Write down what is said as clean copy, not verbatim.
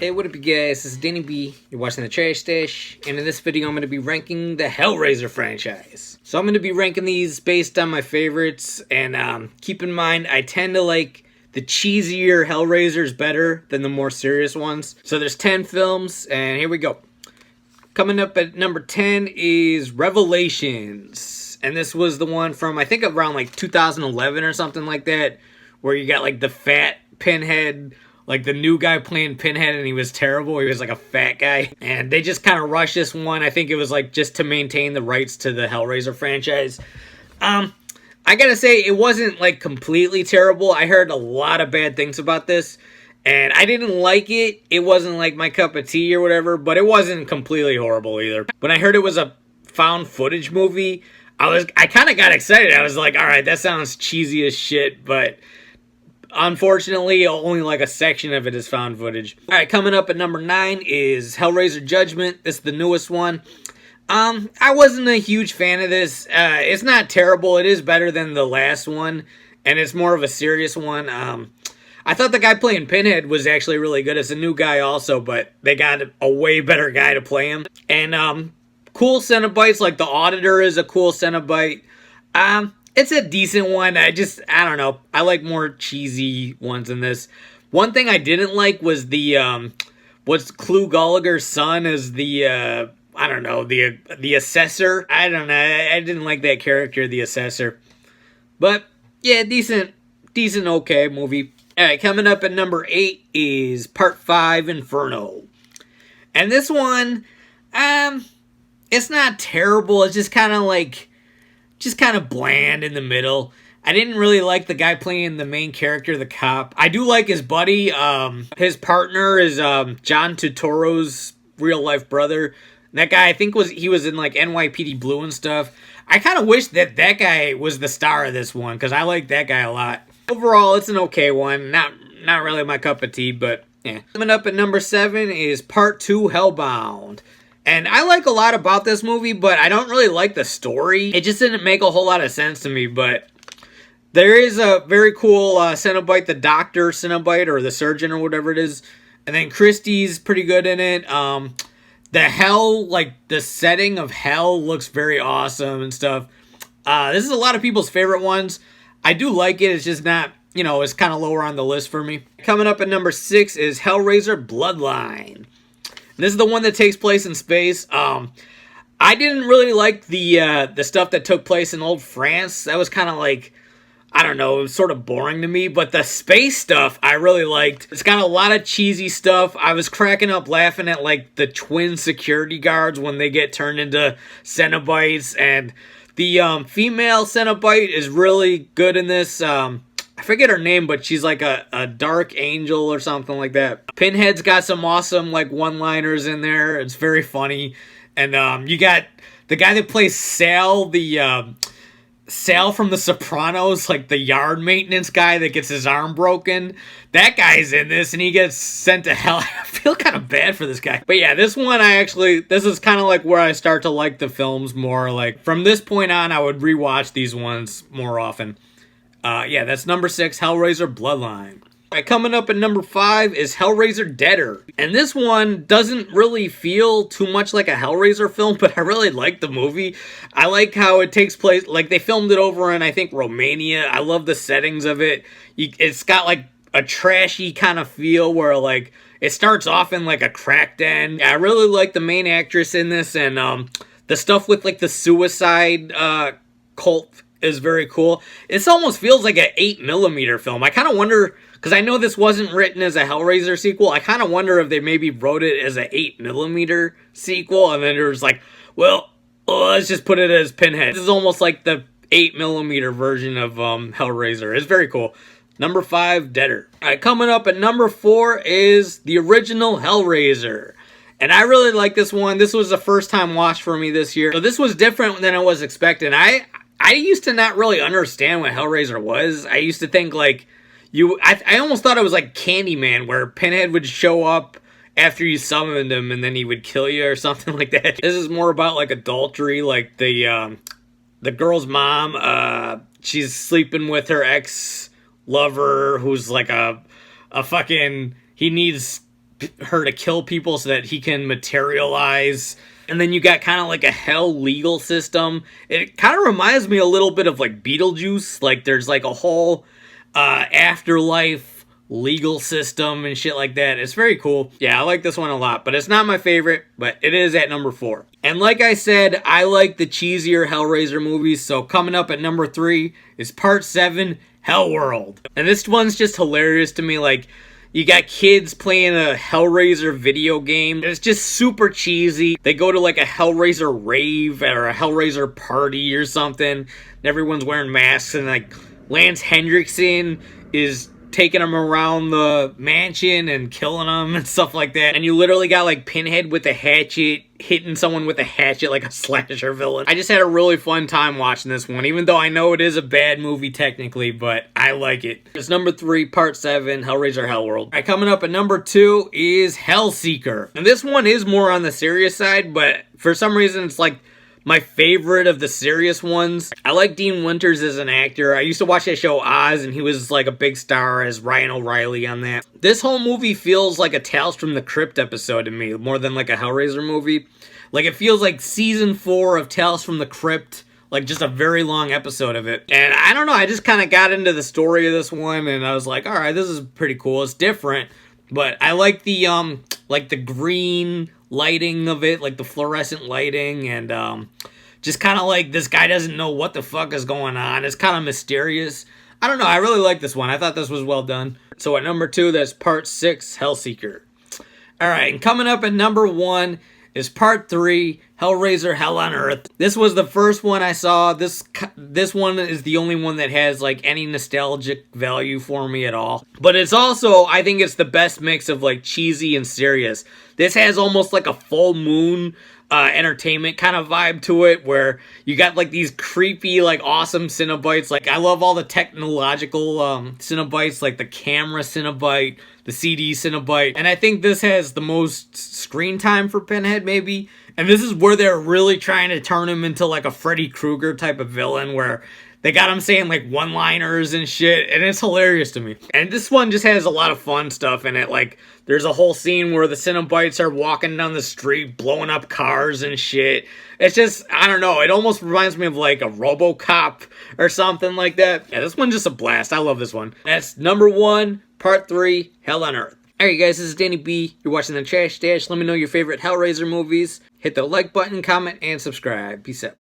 Hey, what up you guys, this is Danny B, you're watching the Trash Stash, and in this video I'm going to be ranking the Hellraiser franchise. So I'm going to be ranking these based on my favorites, and keep in mind I tend to like the cheesier Hellraisers better than the more serious ones. So there's 10 films, and here we go. Coming up at number 10 is Revelations, and this was the one from I think around like 2011 or something like that, where you got like the fat Pinhead, like the new guy playing Pinhead, and he was terrible. He was like a fat guy. And they just kind of rushed this one. I think it was like just to maintain the rights to the Hellraiser franchise. I gotta say, it wasn't like completely terrible. I heard a lot of bad things about this, and I didn't like it. It wasn't like my cup of tea or whatever, but it wasn't completely horrible either. When I heard it was a found footage movie, I kind of got excited. I was like, all right, that sounds cheesy as shit, but unfortunately, only like a section of it is found footage. Alright, coming up at number 9 is Hellraiser Judgment. This is the newest one. I wasn't a huge fan of this. It's not terrible. It is better than the last one, and it's more of a serious one. I thought the guy playing Pinhead was actually really good. It's a new guy also, but they got a way better guy to play him. And cool Cenobites, like the Auditor is a cool Cenobite. It's a decent one. I don't know. I like more cheesy ones than this. One thing I didn't like was the, what's Clu Gallagher's son as the, I don't know, the Assessor. I don't know. I didn't like that character, the Assessor. But, yeah, decent, okay movie. Alright, coming up at number 8 is Part 5, Inferno. And this one, it's not terrible. It's just kind of like, bland in the middle. I didn't really like the guy playing the main character, the cop. I do like his buddy. His partner is John Turturro's real life brother. That guy, I think he was in like NYPD Blue and stuff. I kind of wish that guy was the star of this one, because I like that guy a lot. Overall, it's an okay one. Not really my cup of tea, but yeah. Coming up at number 7 is Part 2, Hellbound. And I like a lot about this movie, but I don't really like the story. It just didn't make a whole lot of sense to me, but there is a very cool Cenobite, the doctor Cenobite, or the surgeon, or whatever it is. And then Christie's pretty good in it. The hell, like the setting of hell looks very awesome and stuff. This is a lot of people's favorite ones. I do like it. It's just not, you know, it's kind of lower on the list for me. Coming up at number 6 is Hellraiser Bloodline. This is the one that takes place in space. I didn't really like the stuff that took place in old France. That was kind of like, I don't know, it was sort of boring to me. But the space stuff, I really liked. It's got a lot of cheesy stuff. I was cracking up laughing at like the twin security guards when they get turned into Cenobites. And the female Cenobite is really good in this. I forget her name, but she's like a dark angel or something like that. Pinhead's got some awesome like one-liners in there. It's very funny. And you got the guy that plays Sal, Sal from The Sopranos, like the yard maintenance guy that gets his arm broken. That guy's in this, and he gets sent to hell. I feel kind of bad for this guy. But yeah, this one this is kind of like where I start to like the films more. Like from this point on, I would rewatch these ones more often. Yeah, that's number 6, Hellraiser Bloodline. Alright, coming up at number 5 is Hellraiser Deader. And this one doesn't really feel too much like a Hellraiser film, but I really like the movie. I like how it takes place, like they filmed it over in, I think, Romania. I love the settings of it. It's got like a trashy kind of feel where like it starts off in like a crack den. I really like the main actress in this, and the stuff with like the suicide cult is very cool. It almost feels like an 8mm film. I kind of wonder, because I know this wasn't written as a Hellraiser sequel, I kind of wonder if they maybe wrote it as an 8mm sequel, and then there was like, well, let's just put it as Pinhead. This is almost like the 8mm version of Hellraiser. It's very cool. Number 5, Deader. Alright, coming up at number 4 is the original Hellraiser. And I really like this one. This was a first time watch for me this year. So this was different than I was expecting. I used to not really understand what Hellraiser was. I used to think like I almost thought it was like Candyman, where Pinhead would show up after you summoned him and then he would kill you or something like that. This is more about like adultery, like the girl's mom, she's sleeping with her ex-lover who's like a fucking, he needs her to kill people so that he can materialize. And then you got kind of like a hell legal system. It kind of reminds me a little bit of like Beetlejuice. Like there's like a whole afterlife legal system and shit like that. It's very cool. Yeah, I like this one a lot, but it's not my favorite, but it is at number 4. And like I said, I like the cheesier Hellraiser movies, so coming up at number 3 is Part 7, Hellworld. And this one's just hilarious to me. Like, you got kids playing a Hellraiser video game. It's just super cheesy. They go to like a Hellraiser rave or a Hellraiser party or something, and everyone's wearing masks, and like Lance Henriksen is taking them around the mansion and killing them and stuff like that. And you literally got like Pinhead with a hatchet hitting someone with a hatchet like a slasher villain. I just had a really fun time watching this one, even though I know it is a bad movie technically, but I like it. It's number 3, Part 7, Hellraiser Hellworld. All right, coming up at number 2 is Hellseeker. And this one is more on the serious side, but for some reason it's like my favorite of the serious ones. I like Dean Winters as an actor. I used to watch that show Oz, and he was like a big star as Ryan O'Reilly on that. This whole movie feels like a Tales from the Crypt episode to me, more than like a Hellraiser movie. Like it feels like season 4 of Tales from the Crypt, like just a very long episode of it. And I don't know, I just kind of got into the story of this one, and I was like, all right, this is pretty cool. It's different, but I like the green lighting of it, like the fluorescent lighting, and just kind of like this guy doesn't know what the fuck is going on. It's kind of mysterious. I don't know, I really like this one. I thought this was well done. So at number 2, that's Part 6, Hellseeker. Alright, and coming up at number 1 is Part 3, Hellraiser Hell on Earth. This was the first one I saw. This one is the only one that has like any nostalgic value for me at all. But it's also, I think it's the best mix of like cheesy and serious. This has almost like a full moon entertainment kind of vibe to it, where you got like these creepy, like awesome Cenobites. Like I love all the technological Cenobites, like the camera Cenobite, the CD Cenobite, and I think this has the most screen time for Pinhead maybe. And this is where they're really trying to turn him into like a Freddy Krueger type of villain, where they got him saying like one-liners and shit, and it's hilarious to me. And this one just has a lot of fun stuff in it. Like, there's a whole scene where the Cenobites are walking down the street, blowing up cars and shit. It's just, I don't know, it almost reminds me of like a RoboCop or something like that. Yeah, this one's just a blast. I love this one. That's number 1, Part 3, Hell on Earth. Alright guys, this is Danny B. You're watching The Trash Stash. Let me know your favorite Hellraiser movies. Hit the like button, comment, and subscribe. Peace out.